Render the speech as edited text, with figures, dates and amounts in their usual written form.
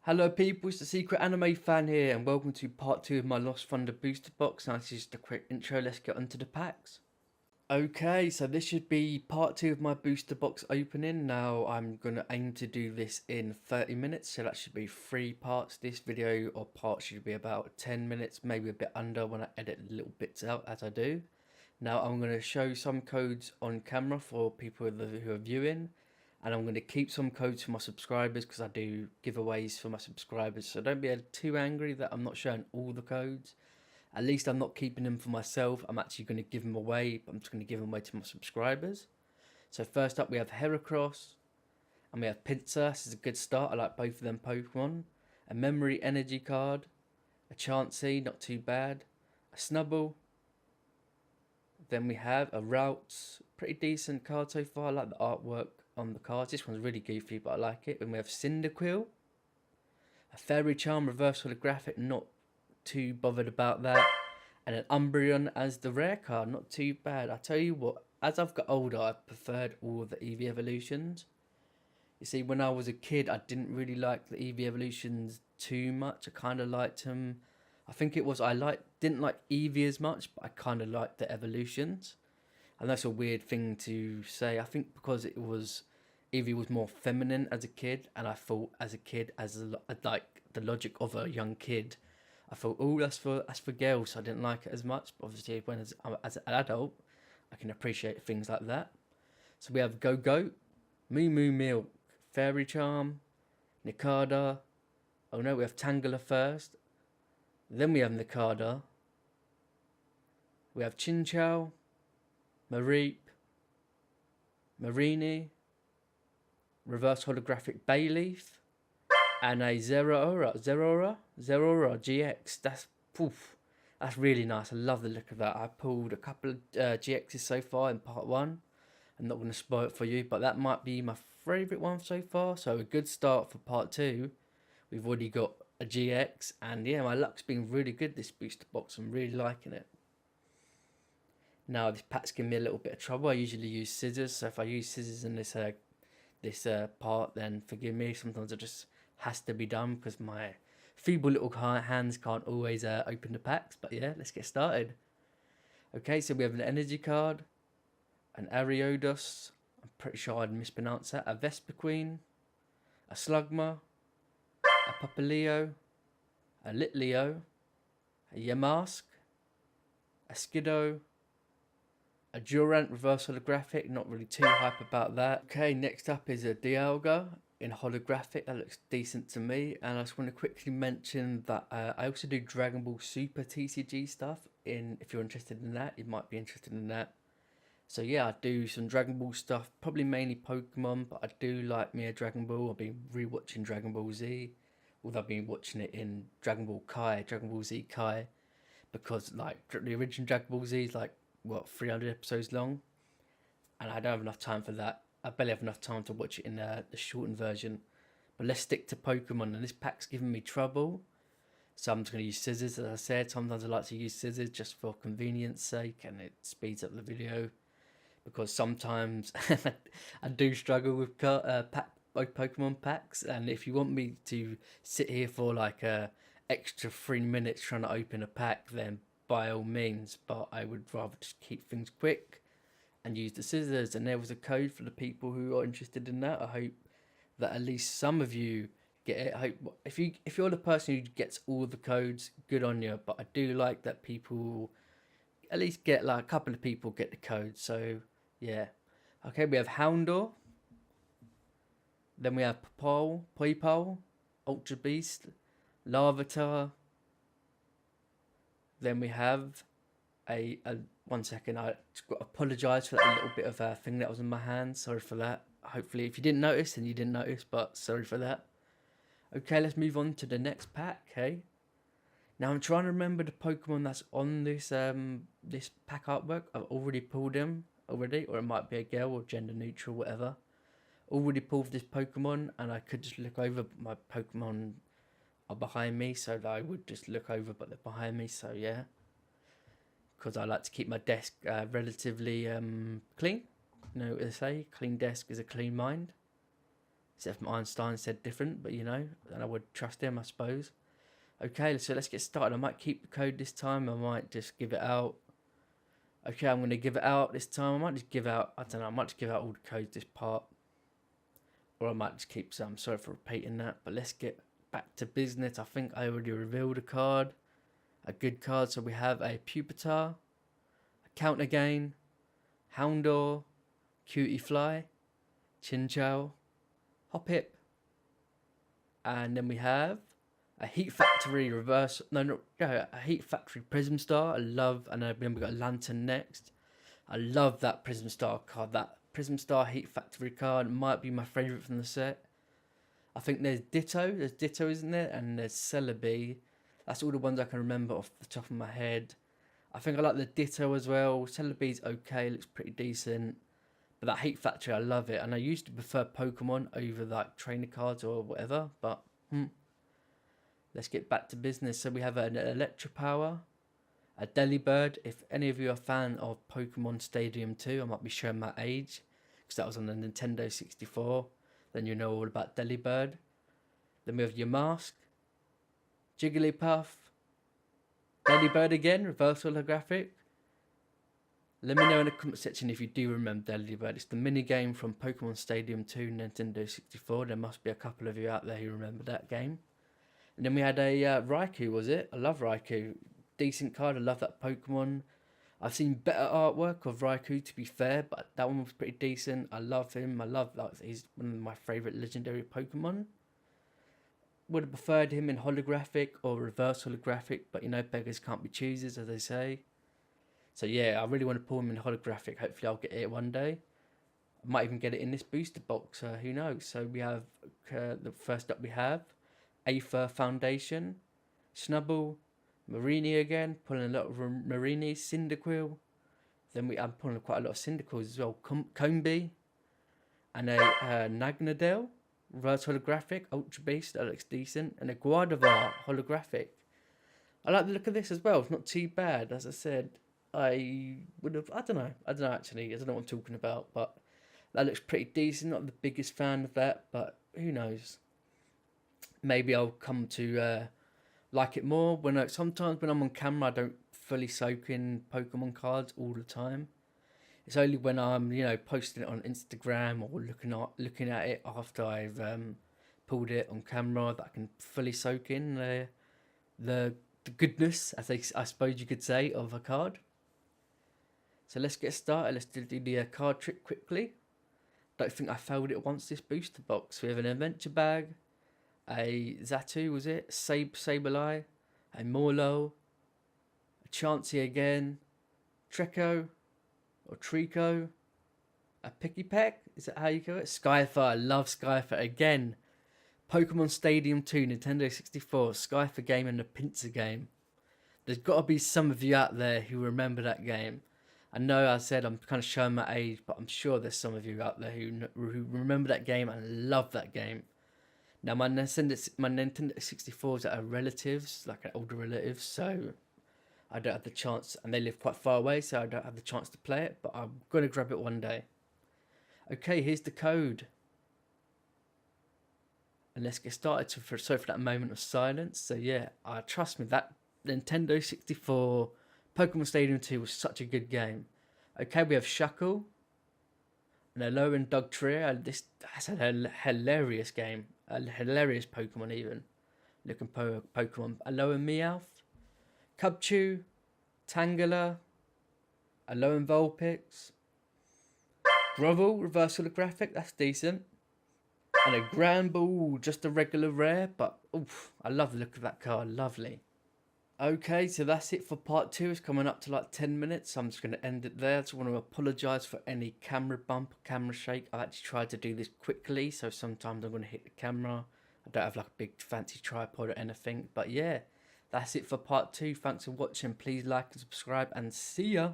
Hello people, it's the Secret Anime Fan here, and welcome to part 2 of my Lost Thunder booster box. Now this is just a quick intro, let's get onto the packs. Okay, so this should be part 2 of my booster box opening. Now I'm going to aim to do this in 30 minutes, so that should be 3 parts. This video or part should be about 10 minutes, maybe a bit under when I edit little bits out as I do. Now I'm going to show some codes on camera for people who are viewing. And I'm going to keep some codes for my subscribers because I do giveaways for my subscribers. So don't be too angry that I'm not showing all the codes. At least I'm not keeping them for myself. I'm actually going to give them away. But I'm just going to give them away to my subscribers. So first up we have Heracross. And we have Pinsir. This is a good start. I like both of them Pokemon. A Memory Energy card. A Chansey, not too bad. A Snubbull. Then we have a Routes. Pretty decent card so far. I like the artwork on the cards. This one's really goofy, but I like it. Then we have Cyndaquil, a Fairy Charm reverse holographic, not too bothered about that, and an Umbreon as the rare card, not too bad. I tell you what, as I've got older, I've preferred all of the Eevee evolutions. You see, when I was a kid, I didn't really like the Eevee evolutions too much. I kind of liked them. I think it was didn't like Eevee as much, but I kind of liked the evolutions. And that's a weird thing to say. I think because Eevee was more feminine as a kid, and I thought as a kid, like the logic of a young kid, I thought, oh, that's for girls. So I didn't like it as much. But obviously, when as an adult, I can appreciate things like that. So we have Go-Go, Moo Moo Milk, Fairy Charm, Nincada. Oh no, we have Tangela first. Then we have Nincada. We have Chinchou, Mareep, Mareanie, reverse holographic Bayleaf, and a Zeraora GX. That's really nice. I love the look of that. I pulled a couple of GXs so far in part 1. I'm not going to spoil it for you, but that might be my favourite one so far. So a good start for part 2. We've already got a GX, and yeah, my luck's been really good this booster box. I'm really liking it. Now this pack's giving me a little bit of trouble. I usually use scissors, so if I use scissors in this part, then forgive me. Sometimes it just has to be done because my feeble little hands can't always open the packs. But yeah, let's get started. Okay, so we have an energy card, an Ariados. I'm pretty sure I'd mispronounce that. A Vespiquen, a Slugma, a Popplio, a Litleo, a Yamask, a Skiddo, a Durant reverse holographic, not really too hype about that. Okay, next up is a Dialga in holographic. That looks decent to me. And I just want to quickly mention that I also do Dragon Ball Super TCG stuff. If you're interested in that, you might be interested in that. So yeah, I do some Dragon Ball stuff, probably mainly Pokemon, but I do like me a Dragon Ball. I've been rewatching Dragon Ball Z, although I've been watching it in Dragon Ball Z Kai, because like the original Dragon Ball Z is like, what, 300 episodes long, and I don't have enough time for that. I barely have enough time to watch it in the shortened version. But let's stick to Pokemon, and this pack's giving me trouble, so I'm just going to use scissors. As I said, sometimes I like to use scissors just for convenience sake, and it speeds up the video, because sometimes I do struggle with both Pokemon packs, and if you want me to sit here for like extra 3 minutes trying to open a pack, then by all means, but I would rather just keep things quick and use the scissors. And there was a code for the people who are interested in that. I hope that at least some of you get it. I hope if you're the person who gets all the codes, good on you. But I do like that people at least get, like, a couple of people get the code. So yeah. Okay, we have Houndour. Then we have Poipole, Ultra Beast, Larvitar. Then we have a 1 second, I apologise for that little bit of a thing that was in my hand. Sorry for that. Hopefully if you didn't notice, then you didn't notice, but sorry for that. Okay, let's move on to the next pack. Okay, now I'm trying to remember the Pokemon that's on this this pack artwork. I've already pulled him already, or it might be a girl or gender neutral, whatever. Already pulled this Pokemon, and I could just look over. My Pokemon are behind me, so that I would just look over, but they're behind me, so yeah, because I like to keep my desk relatively clean, You know what they say, clean desk is a clean mind. Except from Einstein said different, but you know, and I would trust him, I suppose. Okay, so let's get started. I might keep the code this time. I might just give it out. Okay, I'm going to give it out this time. I might just give out, I don't know, I might just give out all the codes this part. Or I might just keep some. Sorry for repeating that. But let's get back to business. I think I already revealed a card. A good card. So we have a Pupitar, a Counter Gain, Houndour, Cutie Fly, Chinchou, Hoppip. And then we have a Heat Factory reverse. A Heat Factory Prism Star. I love. And then we've got a Lantern next. I love that Prism Star card. That Prism Star Heat Factory card might be my favourite from the set. I think there's Ditto. There's Ditto, isn't there? And there's Celebi. That's all the ones I can remember off the top of my head. I think I like the Ditto as well. Celebi's okay. Looks pretty decent. But that Heat Factory, I love it. And I used to prefer Pokemon over like trainer cards or whatever. But let's get back to business. So we have an Electropower, a Delibird. If any of you are a fan of Pokemon Stadium 2, I might be showing my age, because that was on the Nintendo 64. Then you know all about Delibird. Then we have Yamask, Jigglypuff, Delibird again, reverse holographic. Let me know in the comment section if you do remember Delibird. It's the mini game from Pokemon Stadium 2, Nintendo 64. There must be a couple of you out there who remember that game. And then we had a Raikou, was it? I love Raikou. Decent card. I love that Pokemon. I've seen better artwork of Raikou, to be fair, but that one was pretty decent. I love him. I love that. He's one of my favourite legendary Pokemon. Would have preferred him in holographic or reverse holographic, but you know, beggars can't be choosers, as they say. So yeah, I really want to pull him in holographic. Hopefully I'll get it one day. I might even get it in this booster box. Who knows? So we have, the first up we have Aether Foundation, Snubbull, Marini again, pulling a lot of Marini, Cyndaquil. Then I'm pulling quite a lot of Cyndaquils as well. Combee, and a Naganadel, reverse holographic, Ultra Beast, that looks decent. And a Gardevoir holographic. I like the look of this as well, it's not too bad. As I said, I would have, I don't know actually, I don't know what I'm talking about, but that looks pretty decent. Not the biggest fan of that, but who knows. Maybe I'll come to like it more sometimes when I'm on camera. I don't fully soak in Pokemon cards all the time. It's only when I'm posting it on Instagram or looking at it after I've pulled it on camera that I can fully soak in the goodness, I suppose you could say, of a card. So let's get started. Let's do the card trick quickly. Don't think I failed it once this booster box. We have an Adventure Bag, a Xatu, was it? Sableye, a Morlo, a Chansey again, Treecko, or Trico, a Pikipek, is that how you call it? Skyfer, I love Skyfer again. Pokemon Stadium 2, Nintendo 64, Skyfer game and the Pinsir game. There's got to be some of you out there who remember that game. I know I said I'm kind of showing my age, but I'm sure there's some of you out there who remember that game and love that game. Now, my Nintendo 64s are relatives, like older relatives, so I don't have the chance, and they live quite far away, so I don't have the chance to play it, but I'm going to grab it one day. Okay, here's the code. And let's get started. Sorry for that moment of silence. So yeah, trust me, that Nintendo 64 Pokemon Stadium 2 was such a good game. Okay, we have Shuckle, and Alolan Dugtrio. That's a hilarious game. A hilarious Pokemon even. Looking Pokemon. Alolan Meowth, Cubchoo, Tangela, Alolan Vulpix, Grovel, reverse holographic, that's decent. And a Granbull, just a regular rare, but oof, I love the look of that card, lovely. Okay, so that's it for part 2. It's coming up to like 10 minutes, so I'm just going to end it there. I just want to apologise for any camera bump, camera shake. I've actually tried to do this quickly, so sometimes I'm going to hit the camera. I don't have like a big fancy tripod or anything, but yeah, that's it for part 2. Thanks for watching. Please like and subscribe, and see ya.